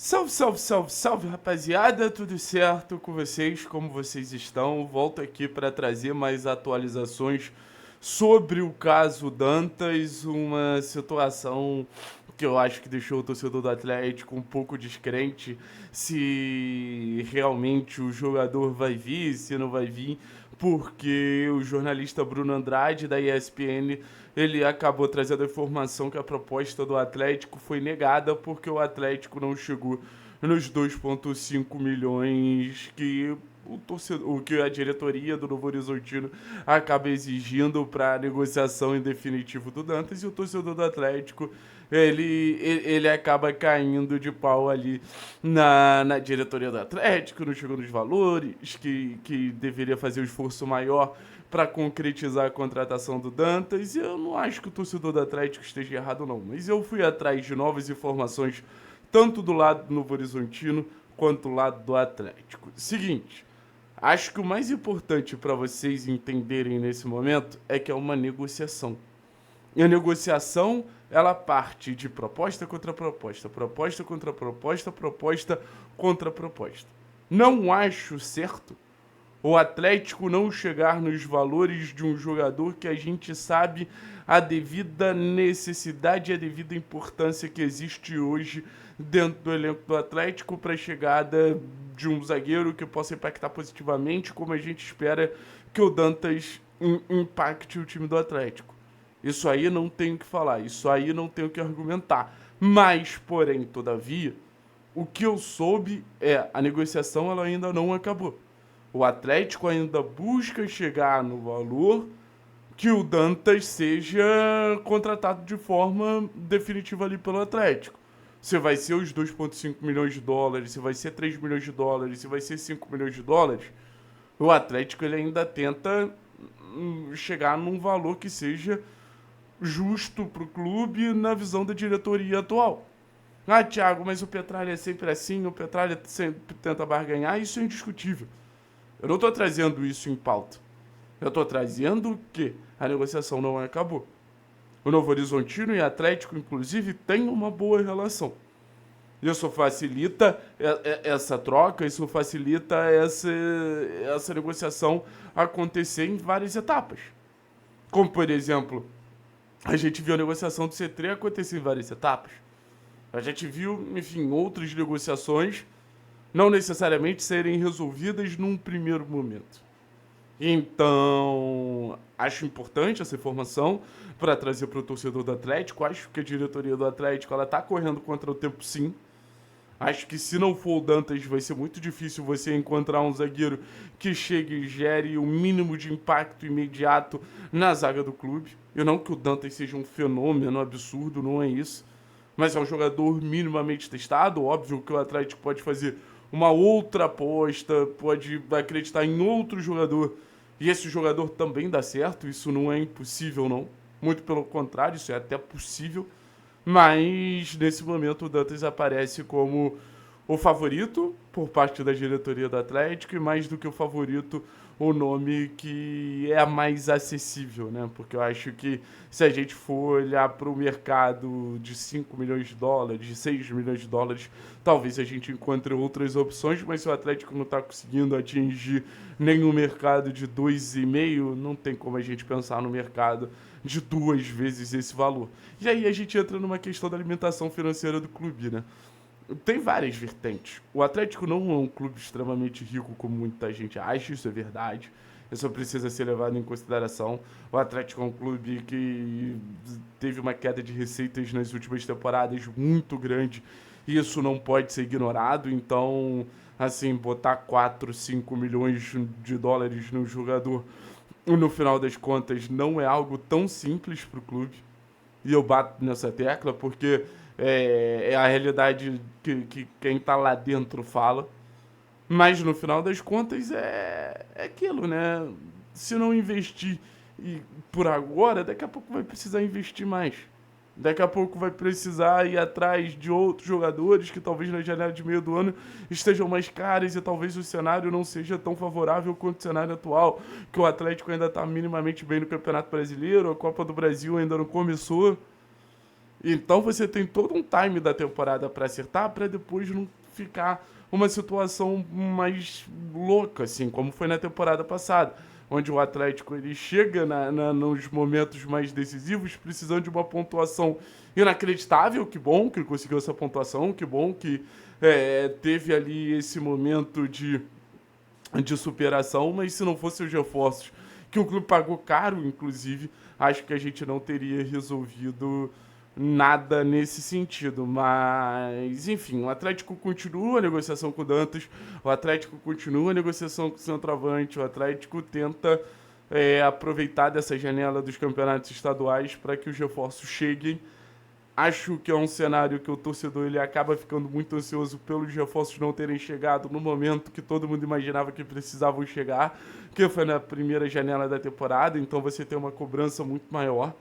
Salve, salve, salve, salve, rapaziada, tudo certo com vocês? Como vocês estão? Volto aqui para trazer mais atualizações sobre o caso Dantas, uma situação que eu acho que deixou o torcedor do Atlético um pouco descrente se realmente o jogador vai vir, se não vai vir, porque o jornalista Bruno Andrade da ESPN ele acabou trazendo a informação que a proposta do Atlético foi negada porque o Atlético não chegou nos 2,5 milhões que o torcedor, o que a diretoria do Novo Horizontino acaba exigindo para a negociação em definitivo do Dantas, e o torcedor do Atlético ele acaba caindo de pau ali na diretoria do Atlético, não chegou nos valores, que deveria fazer um esforço maior para concretizar a contratação do Dantas. E eu não acho que o torcedor do Atlético esteja errado, não. Mas eu fui atrás de novas informações, tanto do lado do Novo Horizontino quanto do lado do Atlético. Seguinte, acho que o mais importante para vocês entenderem nesse momento é que é uma negociação. E a negociação, ela parte de proposta contra proposta, proposta contra proposta, proposta contra proposta. Não acho certo o Atlético não chegar nos valores de um jogador que a gente sabe a devida necessidade e a devida importância que existe hoje dentro do elenco do Atlético para a chegada de um zagueiro que possa impactar positivamente, como a gente espera que o Dantas impacte o time do Atlético. Isso aí não tenho o que falar, isso aí não tenho o que argumentar. Mas, porém, todavia, o que eu soube é a negociação ela ainda não acabou. O Atlético ainda busca chegar no valor que o Dantas seja contratado de forma definitiva ali pelo Atlético. Se vai ser os 2,5 milhões de dólares, se vai ser 3 milhões de dólares, se vai ser 5 milhões de dólares, o Atlético ele ainda tenta chegar num valor que seja justo para o clube na visão da diretoria atual. Ah, Thiago, mas o Petralha é sempre assim, o Petralha sempre tenta barganhar, isso é indiscutível. Eu não estou trazendo isso em pauta. Eu estou trazendo que a negociação não acabou. O Novo Horizontino e o Atlético, inclusive, têm uma boa relação. Isso facilita essa troca, isso facilita essa negociação acontecer em várias etapas. Como, por exemplo, a gente viu a negociação do C3 acontecer em várias etapas. A gente viu, enfim, outras negociações não necessariamente serem resolvidas num primeiro momento. Então, acho importante essa informação para trazer para o torcedor do Atlético. Acho que a diretoria do Atlético está correndo contra o tempo, sim. Acho que se não for o Dantas, vai ser muito difícil você encontrar um zagueiro que chegue e gere o mínimo de impacto imediato na zaga do clube. Eu não que o Dantas seja um fenômeno absurdo, não é isso. Mas é um jogador minimamente testado. Óbvio que o Atlético pode fazer uma outra aposta, pode acreditar em outro jogador e esse jogador também dá certo. Isso não é impossível, não. Muito pelo contrário, isso é até possível. Mas nesse momento o Dantas aparece como o favorito por parte da diretoria do Atlético, e mais do que o favorito, o nome que é mais acessível, né? Porque eu acho que se a gente for olhar para o mercado de 5 milhões de dólares, de 6 milhões de dólares, talvez a gente encontre outras opções, mas se o Atlético não está conseguindo atingir nenhum mercado de 2,5, não tem como a gente pensar no mercado de 2 vezes esse valor. E aí a gente entra numa questão da alimentação financeira do clube, né? Tem várias vertentes. O Atlético não é um clube extremamente rico, como muita gente acha, isso é verdade. Isso precisa ser levado em consideração. O Atlético é um clube que teve uma queda de receitas nas últimas temporadas muito grande, e isso não pode ser ignorado. Então, assim, botar 4, 5 milhões de dólares no jogador, no final das contas, não é algo tão simples para o clube. E eu bato nessa tecla porque é a realidade que quem está lá dentro fala. Mas no final das contas é aquilo, né? Se não investir por agora, daqui a pouco vai precisar investir mais. Daqui a pouco vai precisar ir atrás de outros jogadores que talvez na janela de meio do ano estejam mais caros, e talvez o cenário não seja tão favorável quanto o cenário atual, que o Atlético ainda está minimamente bem no Campeonato Brasileiro, a Copa do Brasil ainda não começou. Então você tem todo um time da temporada para acertar, para depois não ficar uma situação mais louca, assim, como foi na temporada passada, onde o Atlético ele chega nos momentos mais decisivos precisando de uma pontuação inacreditável. Que bom que ele conseguiu essa pontuação, que bom que teve ali esse momento de superação, mas se não fossem os reforços que o clube pagou caro, inclusive, acho que a gente não teria resolvido nada nesse sentido. Mas, enfim, o Atlético continua a negociação com o Dantas, o Atlético continua a negociação com o centroavante, o Atlético tenta aproveitar dessa janela dos campeonatos estaduais para que os reforços cheguem. Acho que é um cenário que o torcedor ele acaba ficando muito ansioso pelos reforços não terem chegado no momento que todo mundo imaginava que precisavam chegar, que foi na primeira janela da temporada, então você tem uma cobrança muito maior.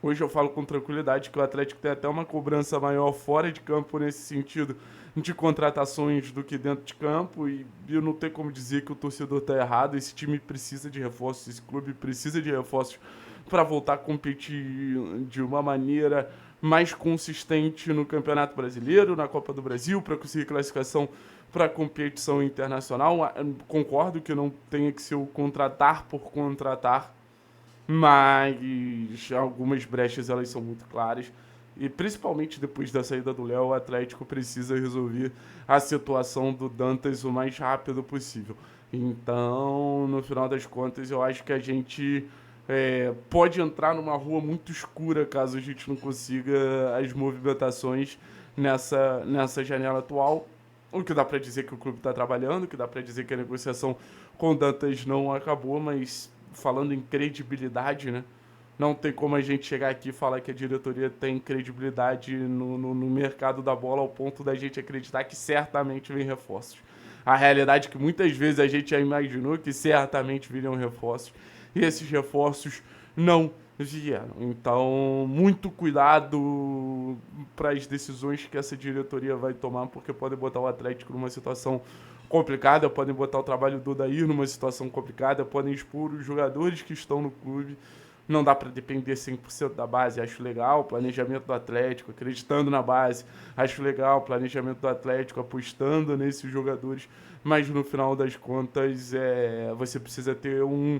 Hoje eu falo com tranquilidade que o Atlético tem até uma cobrança maior fora de campo nesse sentido de contratações do que dentro de campo, e eu não tenho como dizer que o torcedor está errado. Esse time precisa de reforços, esse clube precisa de reforços para voltar a competir de uma maneira mais consistente no Campeonato Brasileiro, na Copa do Brasil, para conseguir classificação para a competição internacional. Concordo que não tenha que ser o contratar por contratar, mas algumas brechas elas são muito claras. E principalmente depois da saída do Léo, o Atlético precisa resolver a situação do Dantas o mais rápido possível. Então, no final das contas, eu acho que a gente pode entrar numa rua muito escura caso a gente não consiga as movimentações nessa janela atual. O que dá para dizer que o clube está trabalhando, o que dá para dizer que a negociação com o Dantas não acabou, mas falando em credibilidade, né? Não tem como a gente chegar aqui e falar que a diretoria tem credibilidade no mercado da bola ao ponto da gente acreditar que certamente vem reforços. A realidade é que muitas vezes a gente já imaginou que certamente viriam reforços e esses reforços não vieram. Então, muito cuidado para as decisões que essa diretoria vai tomar, porque podem botar o Atlético numa situação complicada, podem botar o trabalho do Odair numa situação complicada, podem expor os jogadores que estão no clube. Não dá para depender 100% da base. Acho legal o planejamento do Atlético, acreditando na base. Acho legal o planejamento do Atlético, apostando nesses jogadores. Mas no final das contas, você precisa ter um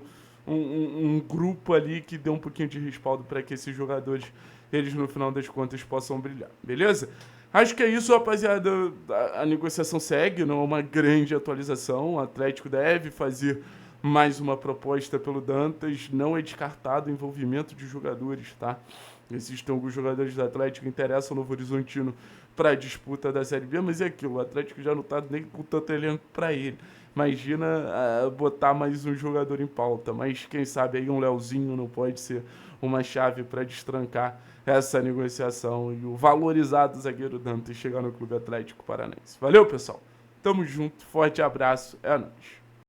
grupo ali que dê um pouquinho de respaldo para que esses jogadores, eles no final das contas, possam brilhar. Beleza? Acho que é isso, rapaziada. A negociação segue, não é uma grande atualização. O Atlético deve fazer mais uma proposta pelo Dantas. Não é descartado o envolvimento de jogadores, tá? Existem alguns jogadores do Atlético que interessam o Novo Horizontino para a disputa da Série B, mas é aquilo, o Atlético já não está nem com tanto elenco para ele. Imagina botar mais um jogador em pauta, mas quem sabe aí um Leozinho não pode ser uma chave para destrancar essa negociação e o valorizado zagueiro Dantas chegar no Clube Atlético Paranaense. Valeu, pessoal. Tamo junto, forte abraço, é nóis.